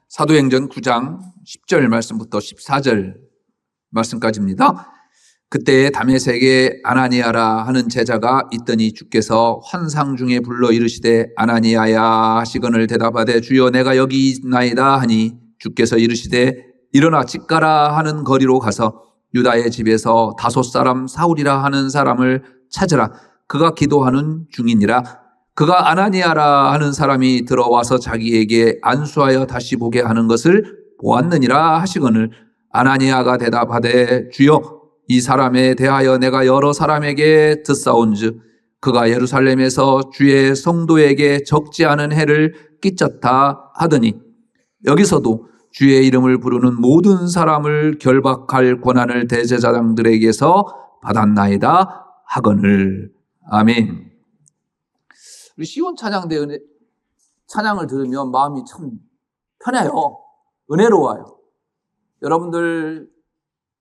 사도행전 9장 10절 말씀부터 14절 말씀까지입니다. 그때 다메섹에 아나니아라 하는 제자가 있더니 주께서 환상 중에 불러 이르시되 아나니아야 하시거늘 대답하되 주여 내가 여기 있나이다 하니 주께서 이르시되 일어나 집 가라 하는 거리로 가서 유다의 집에서 다섯 사람 사울이라 하는 사람을 찾으라. 그가 기도하는 중이니라. 그가 아나니아라 하는 사람이 들어와서 자기에게 안수하여 다시 보게 하는 것을 보았느니라 하시거늘 아나니아가 대답하되 주여 이 사람에 대하여 내가 여러 사람에게 듣사온즉 그가 예루살렘에서 주의 성도에게 적지 않은 해를 끼쳤다 하더니 여기서도 주의 이름을 부르는 모든 사람을 결박할 권한을 대제사장들에게서 받았나이다 하거늘. 아멘. 우리 시온 찬양대 찬양을 들으면 마음이 참 편해요. 은혜로워요. 여러분들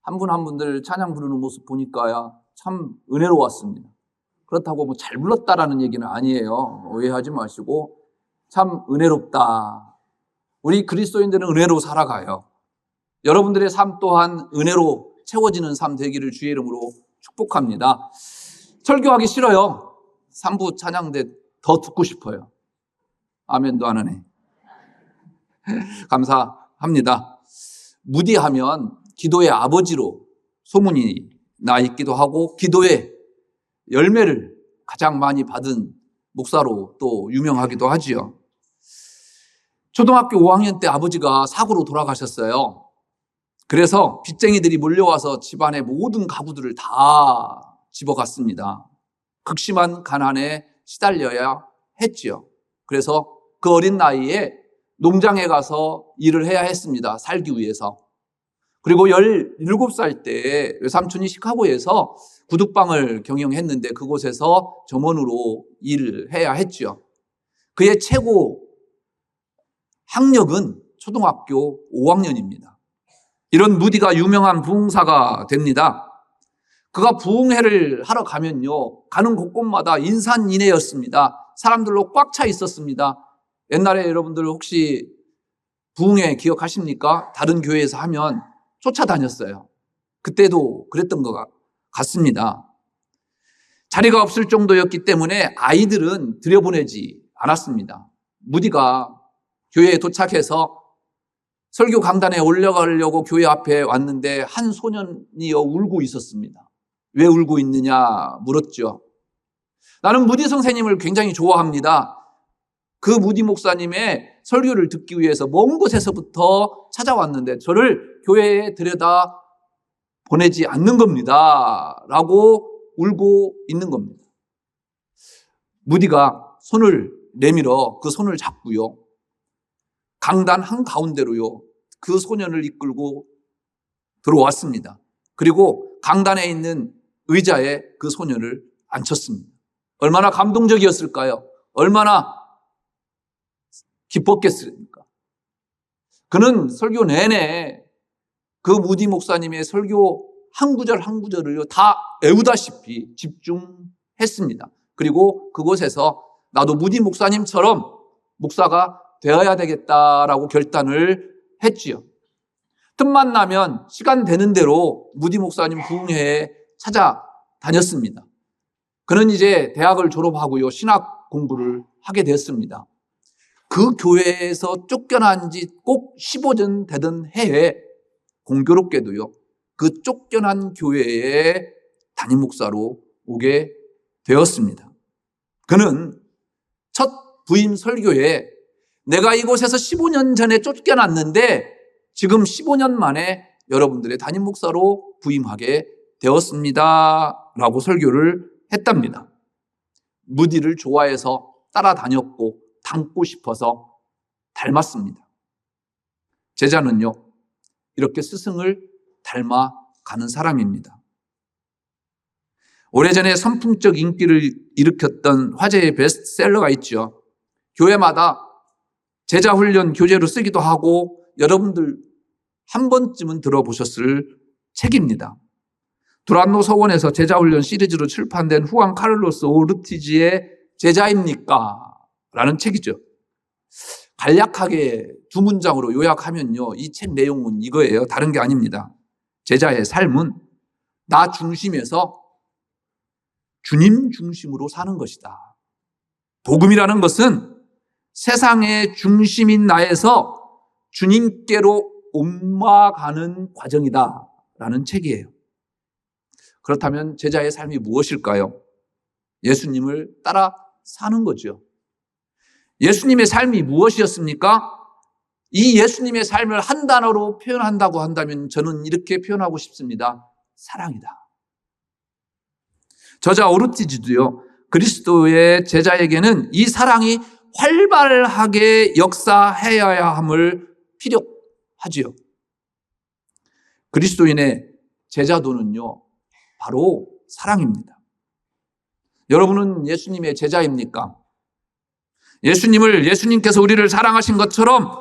한 분 한 분들 찬양 부르는 모습 보니까 참 은혜로웠습니다. 그렇다고 뭐 잘 불렀다라는 얘기는 아니에요. 오해하지 마시고 참 은혜롭다. 우리 그리스도인들은 은혜로 살아가요. 여러분들의 삶 또한 은혜로 채워지는 삶 되기를 주의 이름으로 축복합니다. 설교하기 싫어요. 3부 찬양대 더 듣고 싶어요. 아멘도 안 하네. 감사합니다. 무디하면 기도의 아버지로 소문이 나 있기도 하고 기도의 열매를 가장 많이 받은 목사로 또 유명하기도 하지요. 초등학교 5학년 때 아버지가 사고로 돌아가셨어요. 그래서 빚쟁이들이 몰려와서 집안의 모든 가구들을 다 집어갔습니다. 극심한 가난에 시달려야 했지요. 그래서 그 어린 나이에 농장에 가서 일을 해야 했습니다. 살기 위해서. 그리고 17살 때 외삼촌이 시카고에서 구둣방을 경영했는데 그곳에서 점원으로 일을 해야 했죠. 그의 최고 학력은 초등학교 5학년입니다. 이런 무디가 유명한 부흥사가 됩니다. 그가 부흥회를 하러 가면요, 가는 곳곳마다 인산인해였습니다. 사람들로 꽉 차 있었습니다. 옛날에 여러분들 혹시 부흥회 기억하십니까? 다른 교회에서 하면 쫓아다녔어요. 그때도 그랬던 것 같습니다. 자리가 없을 정도였기 때문에 아이들은 들여보내지 않았습니다. 무디가 교회에 도착해서 설교 강단에 올라가려고 교회 앞에 왔는데 한 소년이요 울고 있었습니다. 왜 울고 있느냐 물었죠. 나는 무디 선생님을 굉장히 좋아합니다. 그 무디 목사님의 설교를 듣기 위해서 먼 곳에서부터 찾아왔는데 저를 교회에 들여다 보내지 않는 겁니다. 라고 울고 있는 겁니다. 무디가 손을 내밀어 그 손을 잡고요. 강단 한가운데로요. 그 소년을 이끌고 들어왔습니다. 그리고 강단에 있는 의자에 그 소년을 앉혔습니다. 얼마나 감동적이었을까요? 얼마나 기뻤겠습니까? 그는 설교 내내 그 무디 목사님의 설교 한 구절 한 구절을요 다 외우다시피 집중했습니다. 그리고 그곳에서 나도 무디 목사님처럼 목사가 되어야 되겠다라고 결단을 했지요. 틈만 나면 시간 되는 대로 무디 목사님 부흥회에 찾아다녔습니다. 그는 이제 대학을 졸업하고요 신학 공부를 하게 됐습니다. 그 교회에서 쫓겨난 지 꼭 15년 되던 해에 공교롭게도요 그 쫓겨난 교회의 담임 목사로 오게 되었습니다. 그는 첫 부임 설교에 내가 이곳에서 15년 전에 쫓겨났는데 지금 15년 만에 여러분들의 담임 목사로 부임하게 되었습니다. 라고 설교를 했답니다. 무디를 좋아해서 따라다녔고 닮고 싶어서 닮았습니다. 제자는요, 이렇게 스승을 닮아가는 사람입니다. 오래전에 선풍적 인기를 일으켰던 화제의 베스트셀러가 있죠. 교회마다 제자 훈련 교재로 쓰기도 하고 여러분들 한 번쯤은 들어보셨을 책입니다. 두란노 서원에서 제자 훈련 시리즈로 출판된 후안 카를로스 오르티지의 제자입니까? 라는 책이죠. 간략하게 두 문장으로 요약하면요, 이 책 내용은 이거예요. 다른 게 아닙니다. 제자의 삶은 나 중심에서 주님 중심으로 사는 것이다. 복음이라는 것은 세상의 중심인 나에서 주님께로 옮아가는 과정이다 라는 책이에요. 그렇다면 제자의 삶이 무엇일까요? 예수님을 따라 사는 거죠. 예수님의 삶이 무엇이었습니까? 이 예수님의 삶을 한 단어로 표현한다고 한다면 저는 이렇게 표현하고 싶습니다. 사랑이다. 저자 오르티즈도요, 그리스도의 제자에게는 이 사랑이 활발하게 역사해야 함을 필요하지요. 그리스도인의 제자도는요, 바로 사랑입니다. 여러분은 예수님의 제자입니까? 예수님께서 우리를 사랑하신 것처럼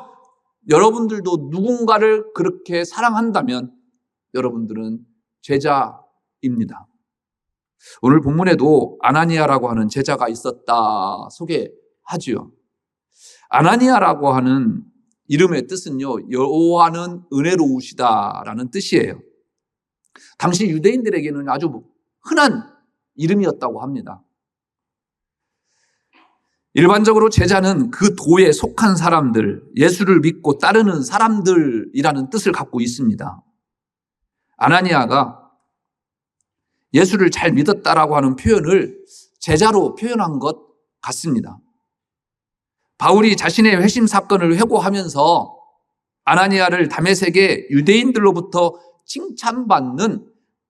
여러분들도 누군가를 그렇게 사랑한다면 여러분들은 제자입니다. 오늘 본문에도 아나니아라고 하는 제자가 있었다 소개하지요. 아나니아라고 하는 이름의 뜻은요, 여호와는 은혜로우시다라는 뜻이에요. 당시 유대인들에게는 아주 흔한 이름이었다고 합니다. 일반적으로 제자는 그 도에 속한 사람들, 예수를 믿고 따르는 사람들이라는 뜻을 갖고 있습니다. 아나니아가 예수를 잘 믿었다라고 하는 표현을 제자로 표현한 것 같습니다. 바울이 자신의 회심 사건을 회고하면서 아나니아를 다메섹의 유대인들로부터 칭찬받는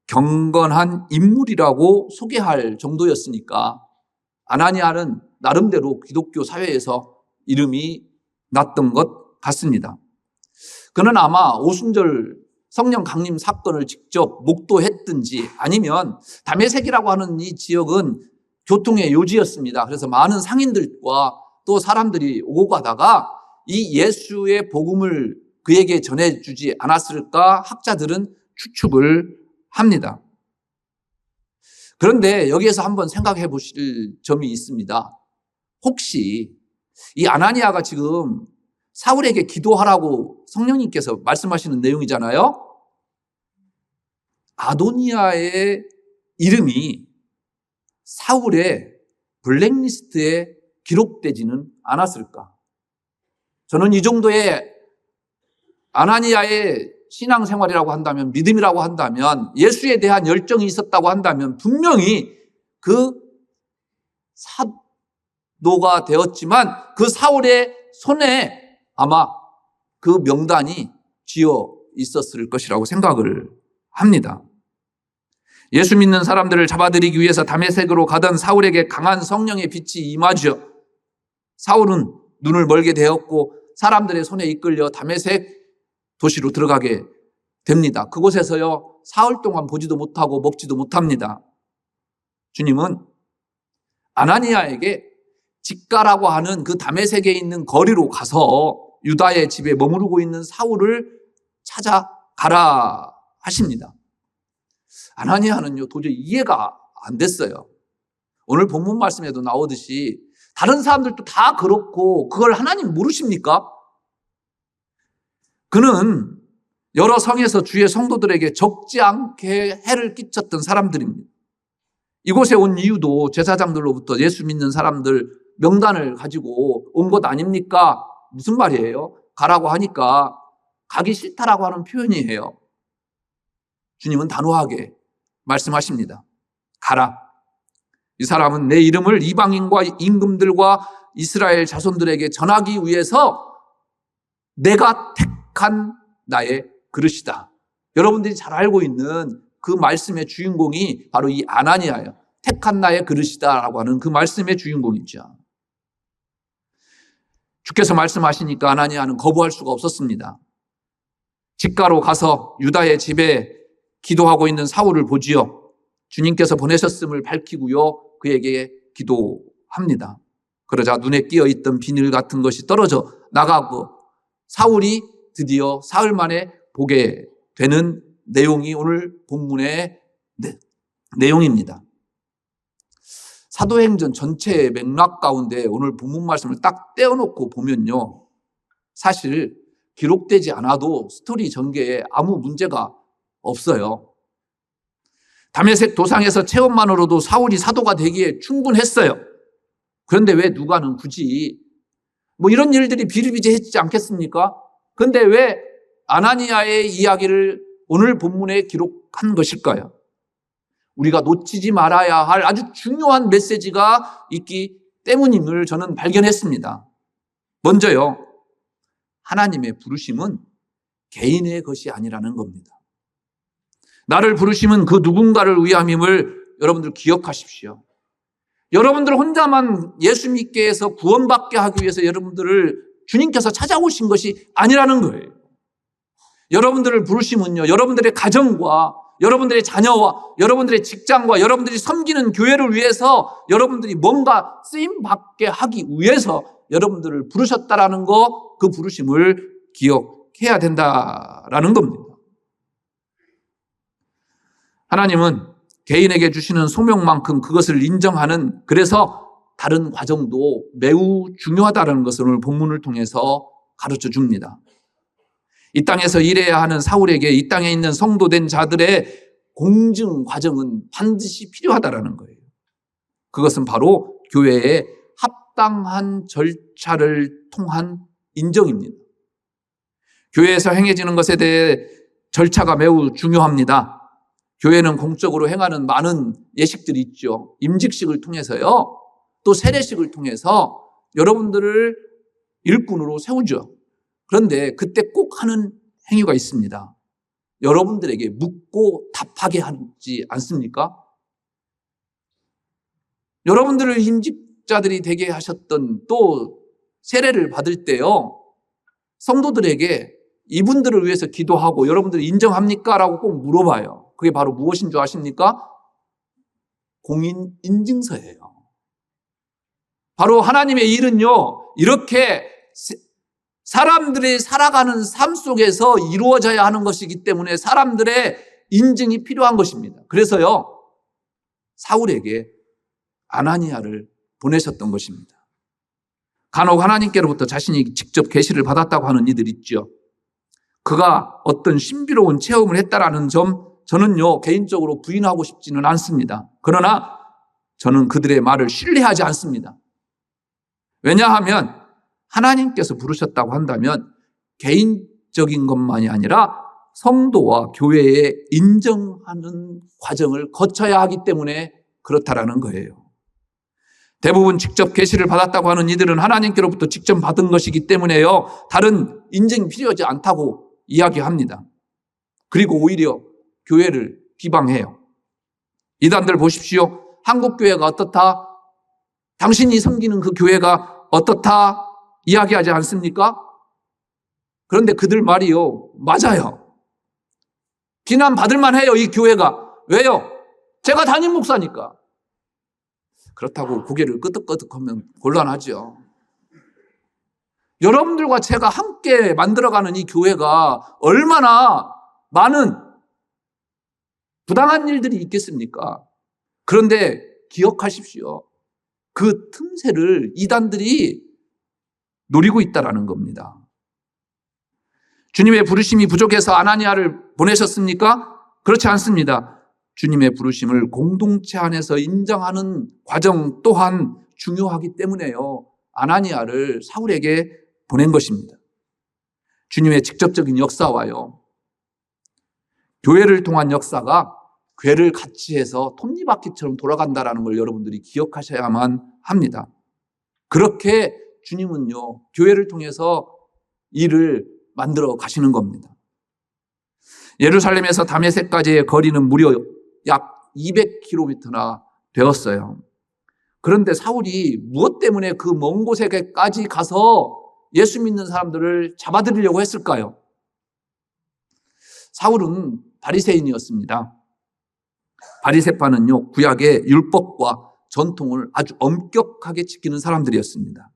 경건한 인물이라고 소개할 정도였으니까 아나니아는 나름대로 기독교 사회에서 이름이 났던 것 같습니다. 그는 아마 오순절 성령 강림 사건을 직접 목도했든지 아니면 다메섹이라고 하는 이 지역은 교통의 요지였습니다. 그래서 많은 상인들과 또 사람들이 오고 가다가 이 예수의 복음을 그에게 전해주지 않았을까 학자들은 추측을 합니다. 그런데 여기에서 한번 생각해 보실 점이 있습니다. 혹시 이 아나니아가 지금 사울에게 기도하라고 성령님께서 말씀하시는 내용이잖아요. 아도니아의 이름이 사울의 블랙리스트에 기록되지는 않았을까? 저는 이 정도의 아나니아의 신앙생활이라고 한다면, 믿음이라고 한다면, 예수에 대한 열정이 있었다고 한다면 분명히 그 사도가 되었지만 그 사울의 손에 아마 그 명단이 쥐어 있었을 것이라고 생각을 합니다. 예수 믿는 사람들을 잡아들이기 위해서 다메섹으로 가던 사울에게 강한 성령의 빛이 임하죠. 사울은 눈을 멀게 되었고 사람들의 손에 이끌려 다메섹 도시로 들어가게 됩니다. 그곳에서요, 사흘 동안 보지도 못하고 먹지도 못합니다. 주님은 아나니아에게 직가라고 하는 그 다메섹에 있는 거리로 가서 유다의 집에 머무르고 있는 사울을 찾아가라 하십니다. 아나니아는요, 도저히 이해가 안 됐어요. 오늘 본문 말씀에도 나오듯이 다른 사람들도 다 그렇고 그걸 하나님 모르십니까? 그는 여러 성에서 주의 성도들에게 적지 않게 해를 끼쳤던 사람들입니다. 이곳에 온 이유도 제사장들로부터 예수 믿는 사람들 명단을 가지고 온 것 아닙니까? 무슨 말이에요? 가라고 하니까 가기 싫다라고 하는 표현이에요. 주님은 단호하게 말씀하십니다. 가라. 이 사람은 내 이름을 이방인과 임금들과 이스라엘 자손들에게 전하기 위해서 내가 택한 나의 그릇이다. 여러분들이 잘 알고 있는 그 말씀의 주인공이 바로 이 아나니아예요. 택한 나의 그릇이다라고 하는 그 말씀의 주인공이죠. 주께서 말씀하시니까 아나니아는 거부할 수가 없었습니다. 직가로 가서 유다의 집에 기도하고 있는 사울을 보지요. 주님께서 보내셨음을 밝히고요, 그에게 기도합니다. 그러자 눈에 끼어있던 비늘 같은 것이 떨어져 나가고 사울이 드디어 사흘 만에 보게 되는 내용이 오늘 본문의 내용입니다. 사도행전 전체의 맥락 가운데 오늘 본문 말씀을 딱 떼어놓고 보면요, 사실 기록되지 않아도 스토리 전개에 아무 문제가 없어요. 다메섹 도상에서 체험만으로도 사울이 사도가 되기에 충분했어요. 그런데 왜 누가는 굳이 이런 일들이 비일비재했지 않겠습니까? 그런데 왜 아나니아의 이야기를 오늘 본문에 기록한 것일까요? 우리가 놓치지 말아야 할 아주 중요한 메시지가 있기 때문임을 저는 발견했습니다. 먼저요, 하나님의 부르심은 개인의 것이 아니라는 겁니다. 나를 부르심은 그 누군가를 위함임을 여러분들 기억하십시오. 여러분들 혼자만 예수 믿게 해서 구원받게 하기 위해서 여러분들을 주님께서 찾아오신 것이 아니라는 거예요. 여러분들을 부르심은요, 여러분들의 가정과 여러분들의 자녀와 여러분들의 직장과 여러분들이 섬기는 교회를 위해서 여러분들이 뭔가 쓰임받게 하기 위해서 여러분들을 부르셨다라는 거, 그 부르심을 기억해야 된다라는 겁니다. 하나님은 개인에게 주시는 소명만큼 그것을 인정하는, 그래서 다른 과정도 매우 중요하다는 것을 오늘 본문을 통해서 가르쳐 줍니다. 이 땅에서 일해야 하는 사울에게 이 땅에 있는 성도된 자들의 공증 과정은 반드시 필요하다는 거예요. 그것은 바로 교회의 합당한 절차를 통한 인정입니다. 교회에서 행해지는 것에 대해 절차가 매우 중요합니다. 교회는 공적으로 행하는 많은 예식들이 있죠. 임직식을 통해서요, 또 세례식을 통해서 여러분들을 일꾼으로 세우죠. 그런데 그때 꼭 하는 행위가 있습니다. 여러분들에게 묻고 답하게 하지 않습니까? 여러분들을 임직자들이 되게 하셨던, 또 세례를 받을 때요, 성도들에게 이분들을 위해서 기도하고 여러분들 인정합니까? 라고 꼭 물어봐요. 그게 바로 무엇인 줄 아십니까? 공인 인증서예요. 바로 하나님의 일은요, 이렇게 사람들이 살아가는 삶 속에서 이루어져야 하는 것이기 때문에 사람들의 인증이 필요한 것입니다. 그래서요, 사울에게 아나니아를 보내셨던 것입니다. 간혹 하나님께로부터 자신이 직접 계시를 받았다고 하는 이들 있죠. 그가 어떤 신비로운 체험을 했다라는 점, 저는요, 개인적으로 부인하고 싶지는 않습니다. 그러나 저는 그들의 말을 신뢰하지 않습니다. 왜냐하면 하나님께서 부르셨다고 한다면 개인적인 것만이 아니라 성도와 교회에 인정하는 과정을 거쳐야 하기 때문에 그렇다라는 거예요. 대부분 직접 계시를 받았다고 하는 이들은 하나님께로부터 직접 받은 것이기 때문에요, 다른 인증이 필요하지 않다고 이야기합니다. 그리고 오히려 교회를 비방해요. 이단들 보십시오. 한국 교회가 어떻다? 당신이 섬기는 그 교회가 어떻다? 이야기하지 않습니까? 그런데 그들 말이요, 맞아요. 비난받을 만해요, 이 교회가. 왜요? 제가 담임 목사니까. 그렇다고 고개를 끄덕끄덕하면 곤란하죠. 여러분들과 제가 함께 만들어가는 이 교회가 얼마나 많은 부당한 일들이 있겠습니까? 그런데 기억하십시오. 그 틈새를 이단들이 노리고 있다라는 겁니다. 주님의 부르심이 부족해서 아나니아를 보내셨습니까? 그렇지 않습니다. 주님의 부르심을 공동체 안에서 인정하는 과정 또한 중요하기 때문에요, 아나니아를 사울에게 보낸 것입니다. 주님의 직접적인 역사와요, 교회를 통한 역사가 궤를 같이 해서 톱니바퀴처럼 돌아간다는 걸 여러분들이 기억하셔야만 합니다. 그렇게 주님은요, 교회를 통해서 일을 만들어 가시는 겁니다. 예루살렘에서 다메섹까지의 거리는 무려 약 200km나 되었어요. 그런데 사울이 무엇 때문에 그 먼 곳에까지 가서 예수 믿는 사람들을 잡아들이려고 했을까요? 사울은 바리새인이었습니다. 바리새파는요, 구약의 율법과 전통을 아주 엄격하게 지키는 사람들이었습니다.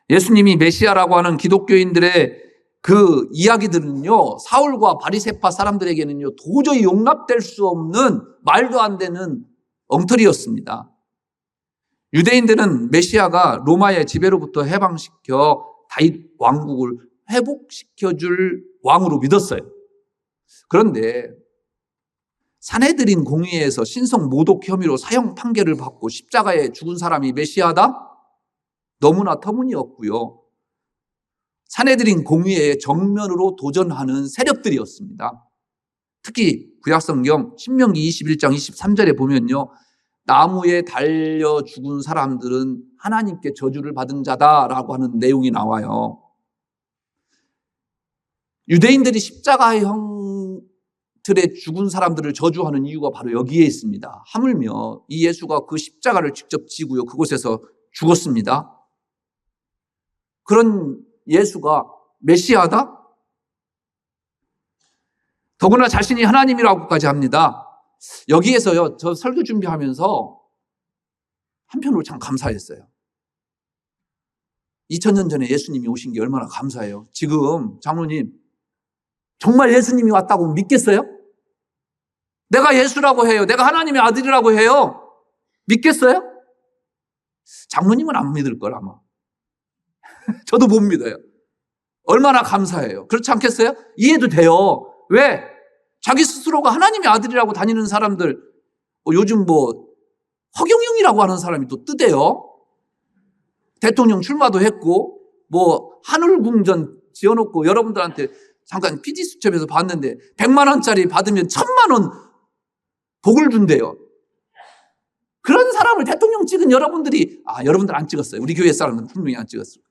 예수님이 메시아라고 하는 기독교인들의 그 이야기들은요, 사울과 바리새파 사람들에게는요, 도저히 용납될 수 없는 말도 안 되는 엉터리였습니다. 유대인들은 메시아가 로마의 지배로부터 해방시켜 다윗 왕국을 회복시켜줄 왕으로 믿었어요. 그런데 산헤드린 공의회에서 신성 모독 혐의로 사형 판결을 받고 십자가에 죽은 사람이 메시아다? 너무나 터무니없고요. 산헤드린 공의회에 정면으로 도전하는 세력들이었습니다. 특히 구약성경 신명기 21장 23절에 보면요, 나무에 달려 죽은 사람들은 하나님께 저주를 받은 자다라고 하는 내용이 나와요. 유대인들이 십자가의 형틀에 죽은 사람들을 저주하는 이유가 바로 여기에 있습니다. 하물며 이 예수가 그 십자가를 직접 지고요, 그곳에서 죽었습니다. 그런 예수가 메시아다? 더구나 자신이 하나님이라고까지 합니다. 여기에서요, 저 설교 준비하면서 한편으로 참 감사했어요. 2000년 전에 예수님이 오신 게 얼마나 감사해요. 지금 장로님, 정말 예수님이 왔다고 믿겠어요? 내가 예수라고 해요. 내가 하나님의 아들이라고 해요. 믿겠어요? 장로님은 안 믿을 걸 아마. 저도 못 믿어요. 얼마나 감사해요. 그렇지 않겠어요? 이해도 돼요. 왜? 자기 스스로가 하나님의 아들이라고 다니는 사람들, 요즘 허경영이라고 하는 사람이 또 뜨대요. 대통령 출마도 했고, 하늘궁전 지어놓고 여러분들한테 잠깐 PD수첩에서 봤는데 100만 원짜리 받으면 1000만 원 복을 준대요. 그런 사람을 대통령 찍은 여러분들이, 여러분들 안 찍었어요. 우리 교회 사람들은 분명히 안 찍었어요.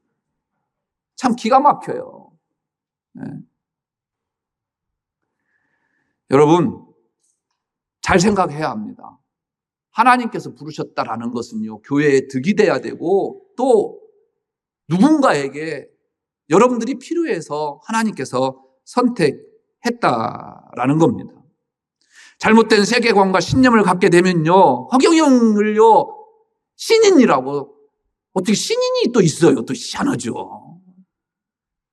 참 기가 막혀요. 네. 여러분, 잘 생각해야 합니다. 하나님께서 부르셨다라는 것은요, 교회에 득이 돼야 되고, 또 누군가에게 여러분들이 필요해서 하나님께서 선택했다라는 겁니다. 잘못된 세계관과 신념을 갖게 되면요, 허경영을요, 신인이라고, 어떻게 신인이 또 있어요. 또 희한하죠.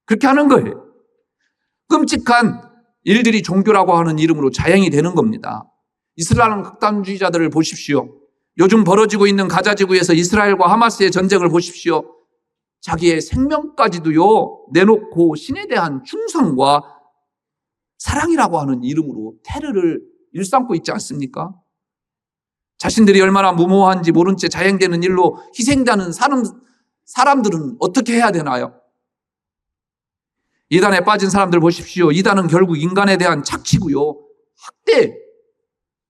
그렇게 하는 거예요. 끔찍한 일들이 종교라고 하는 이름으로 자행이 되는 겁니다. 이슬람 극단주의자들을 보십시오. 요즘 벌어지고 있는 가자지구에서 이스라엘과 하마스의 전쟁을 보십시오. 자기의 생명까지도요, 내놓고 신에 대한 충성과 사랑이라고 하는 이름으로 테러를 일삼고 있지 않습니까? 자신들이 얼마나 무모한지 모른 채 자행되는 일로 희생자는 사람들은 어떻게 해야 되나요? 이단에 빠진 사람들 보십시오. 이단은 결국 인간에 대한 착취고요, 학대,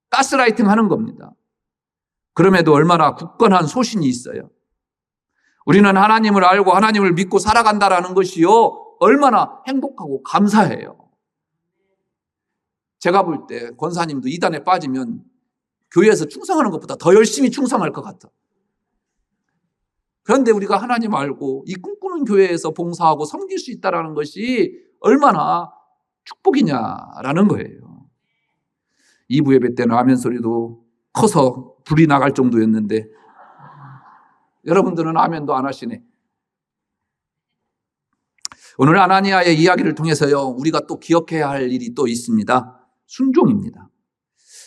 가스라이팅 하는 겁니다. 그럼에도 얼마나 굳건한 소신이 있어요. 우리는 하나님을 알고 하나님을 믿고 살아간다라는 것이요, 얼마나 행복하고 감사해요. 제가 볼 때 권사님도 이단에 빠지면 교회에서 충성하는 것보다 더 열심히 충성할 것 같아. 그런데 우리가 하나님 알고 이 꿈꾸는 교회에서 봉사하고 섬길 수 있다는 것이 얼마나 축복이냐라는 거예요. 2부 예배 때는 아멘 소리도 커서 불이 나갈 정도였는데 여러분들은 아멘도 안 하시네. 오늘 아나니아의 이야기를 통해서요, 우리가 또 기억해야 할 일이 또 있습니다. 순종입니다.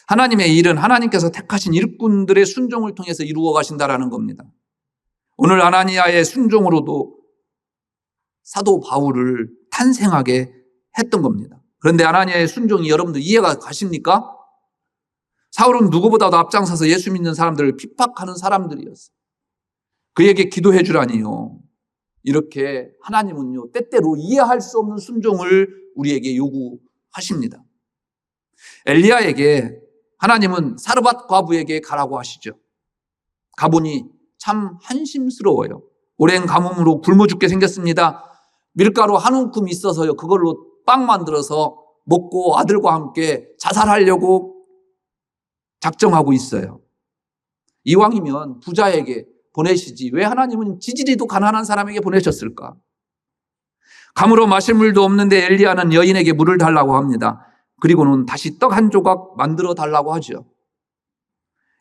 하나님의 일은 하나님께서 택하신 일꾼들의 순종을 통해서 이루어 가신다라는 겁니다. 오늘 아나니아의 순종으로도 사도 바울을 탄생하게 했던 겁니다. 그런데 아나니아의 순종이 여러분들 이해가 가십니까? 사울은 누구보다도 앞장서서 예수 믿는 사람들을 핍박하는 사람들이었어요. 그에게 기도해 주라니요. 이렇게 하나님은요, 때때로 이해할 수 없는 순종을 우리에게 요구하십니다. 엘리야에게 하나님은 사르밧 과부에게 가라고 하시죠. 가보니 참 한심스러워요. 오랜 가뭄으로 굶어 죽게 생겼습니다. 밀가루 한 움큼 있어서요, 그걸로 빵 만들어서 먹고 아들과 함께 자살하려고 작정하고 있어요. 이왕이면 부자에게 보내시지 왜 하나님은 지지리도 가난한 사람에게 보내셨을까? 감으로 마실 물도 없는데 엘리야는 여인에게 물을 달라고 합니다. 그리고는 다시 떡 한 조각 만들어 달라고 하죠.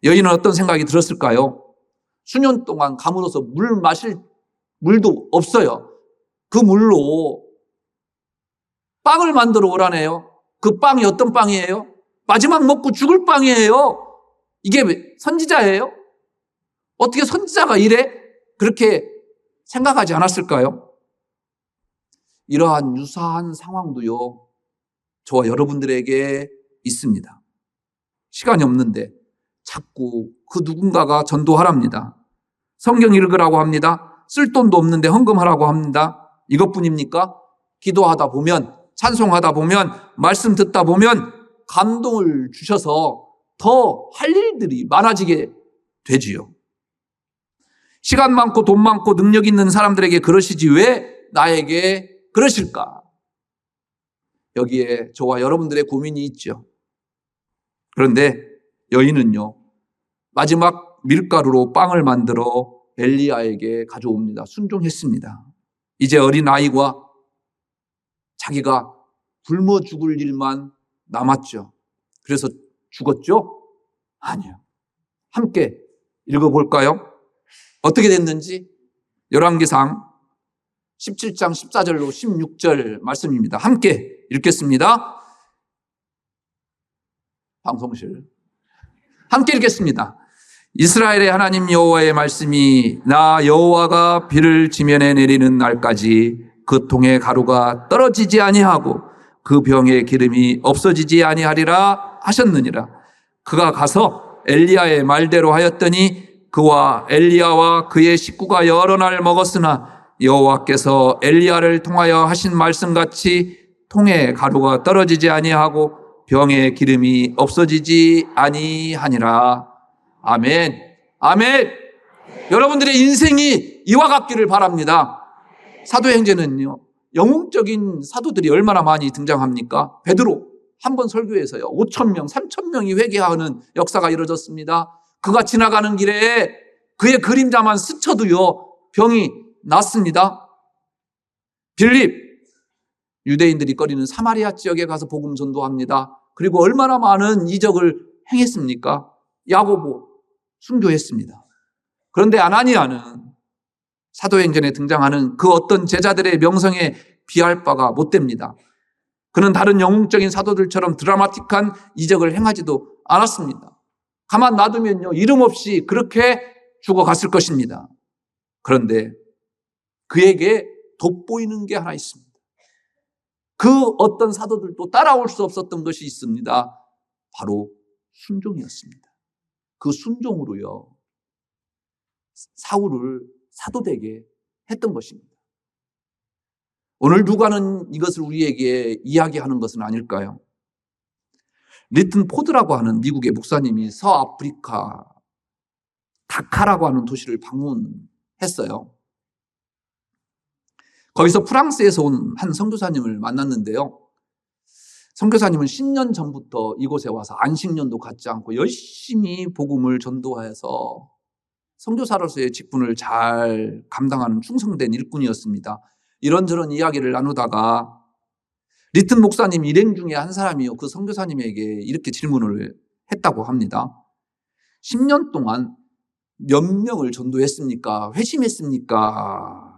여인은 어떤 생각이 들었을까요? 수년 동안 감으로서 물 마실 물도 없어요. 그 물로 빵을 만들어 오라네요. 그 빵이 어떤 빵이에요? 마지막 먹고 죽을 빵이에요. 이게 선지자예요? 어떻게 선지자가 이래? 그렇게 생각하지 않았을까요? 이러한 유사한 상황도요, 저와 여러분들에게 있습니다. 시간이 없는데 자꾸 그 누군가가 전도하랍니다. 성경 읽으라고 합니다. 쓸 돈도 없는데 헌금하라고 합니다. 이것뿐입니까? 기도하다 보면, 찬송하다 보면, 말씀 듣다 보면 감동을 주셔서 더 할 일들이 많아지게 되지요. 시간 많고 돈 많고 능력 있는 사람들에게 그러시지 왜 나에게 그러실까? 여기에 저와 여러분들의 고민이 있죠. 그런데 여인은요, 마지막 밀가루로 빵을 만들어 엘리야에게 가져옵니다. 순종했습니다. 이제 어린아이와 자기가 굶어 죽을 일만 남았죠. 그래서 죽었죠? 아니요. 함께 읽어볼까요? 어떻게 됐는지 열왕기상 17장 14절로 16절 말씀입니다. 함께 읽겠습니다. 방송실 함께 읽겠습니다. 이스라엘의 하나님 여호와의 말씀이 나 여호와가 비를 지면에 내리는 날까지 그 통에 가루가 떨어지지 아니하고 그 병에 기름이 없어지지 아니하리라 하셨느니라. 그가 가서 엘리야의 말대로 하였더니 그와 엘리야와 그의 식구가 여러 날 먹었으나 여호와께서 엘리야를 통하여 하신 말씀같이 통에 가루가 떨어지지 아니하고 병에 기름이 없어지지 아니하니라. 아멘. 아멘. 여러분들의 인생이 이와 같기를 바랍니다. 사도행전은요, 영웅적인 사도들이 얼마나 많이 등장합니까? 베드로 한 번 설교에서요 5,000명, 3,000명이 회개하는 역사가 이루어졌습니다. 그가 지나가는 길에 그의 그림자만 스쳐도요 병이 낫습니다. 빌립, 유대인들이 꺼리는 사마리아 지역에 가서 복음 전도합니다. 그리고 얼마나 많은 이적을 행했습니까? 야고보 순교했습니다. 그런데 아나니아는 사도행전에 등장하는 그 어떤 제자들의 명성에 비할 바가 못 됩니다. 그는 다른 영웅적인 사도들처럼 드라마틱한 이적을 행하지도 않았습니다. 가만 놔두면요 이름 없이 그렇게 죽어갔을 것입니다. 그런데 그에게 돋보이는 게 하나 있습니다. 그 어떤 사도들도 따라올 수 없었던 것이 있습니다. 바로 순종이었습니다. 그 순종으로요 사울을 사도되게 했던 것입니다. 오늘 누가는 이것을 우리에게 이야기하는 것은 아닐까요? 리튼 포드라고 하는 미국의 목사님이 서아프리카 다카라고 하는 도시를 방문했어요. 거기서 프랑스에서 온 한 선교사님을 만났는데요. 선교사님은 10년 전부터 이곳에 와서 안식년도 갖지 않고 열심히 복음을 전도해서 선교사로서의 직분을 잘 감당하는 충성된 일꾼이었습니다. 이런저런 이야기를 나누다가 리튼 목사님 일행 중에 한 사람이요 그 선교사님에게 이렇게 질문을 했다고 합니다. 10년 동안 몇 명을 전도했습니까? 회심했습니까?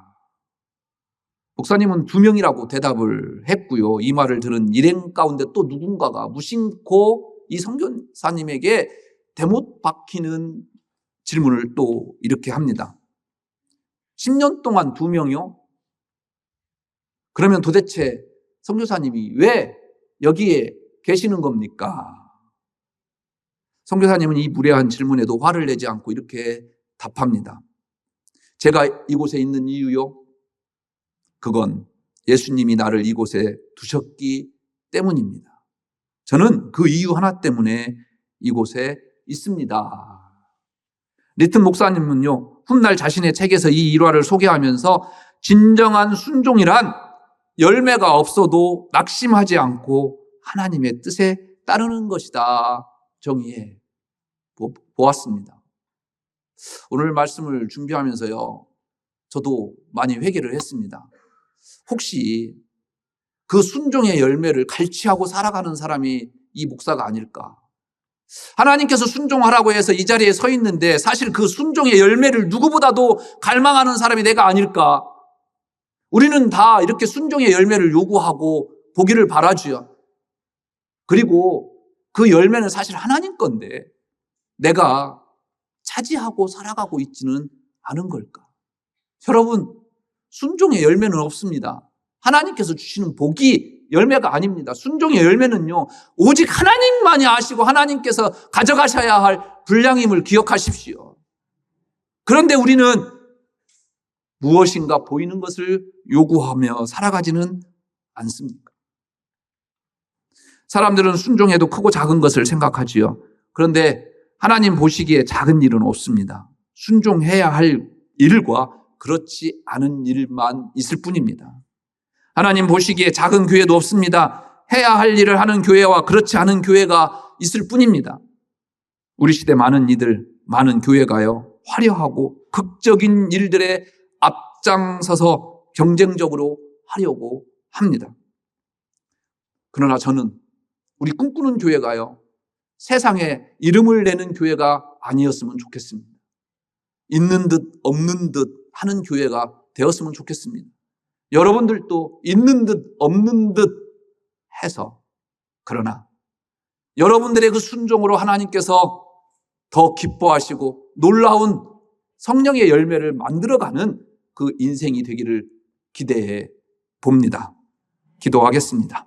목사님은 2명이라고 대답을 했고요. 이 말을 들은 일행 가운데 또 누군가가 무심코 이 선교사님에게 대못 박히는 질문을 또 이렇게 합니다. 10년 동안 2명이요? 그러면 도대체 선교사님이 왜 여기에 계시는 겁니까? 선교사님은 이 무례한 질문에도 화를 내지 않고 이렇게 답합니다. 제가 이곳에 있는 이유요? 그건 예수님이 나를 이곳에 두셨기 때문입니다. 저는 그 이유 하나 때문에 이곳에 있습니다. 리튼 목사님은요, 훗날 자신의 책에서 이 일화를 소개하면서 진정한 순종이란 열매가 없어도 낙심하지 않고 하나님의 뜻에 따르는 것이다 정의해 보았습니다. 오늘 말씀을 준비하면서요, 저도 많이 회개를 했습니다. 혹시 그 순종의 열매를 갈취하고 살아가는 사람이 이 목사가 아닐까? 하나님께서 순종하라고 해서 이 자리에 서 있는데 사실 그 순종의 열매를 누구보다도 갈망하는 사람이 내가 아닐까? 우리는 다 이렇게 순종의 열매를 요구하고 보기를 바라죠. 그리고 그 열매는 사실 하나님 건데 내가 차지하고 살아가고 있지는 않은 걸까? 여러분, 순종의 열매는 없습니다. 하나님께서 주시는 복이 열매가 아닙니다. 순종의 열매는요, 오직 하나님만이 아시고 하나님께서 가져가셔야 할 분량임을 기억하십시오. 그런데 우리는 무엇인가 보이는 것을 요구하며 살아가지는 않습니까? 사람들은 순종해도 크고 작은 것을 생각하지요. 그런데 하나님 보시기에 작은 일은 없습니다. 순종해야 할 일과 그렇지 않은 일만 있을 뿐입니다. 하나님 보시기에 작은 교회도 없습니다. 해야 할 일을 하는 교회와 그렇지 않은 교회가 있을 뿐입니다. 우리 시대 많은 이들, 많은 교회가요, 화려하고 극적인 일들에 앞장서서 경쟁적으로 하려고 합니다. 그러나 저는 우리 꿈꾸는 교회가요, 세상에 이름을 내는 교회가 아니었으면 좋겠습니다. 있는 듯 없는 듯 하는 교회가 되었으면 좋겠습니다. 여러분들도 있는 듯 없는 듯 해서, 그러나 여러분들의 그 순종으로 하나님께서 더 기뻐하시고 놀라운 성령의 열매를 만들어가는 그 인생이 되기를 기대해 봅니다. 기도하겠습니다.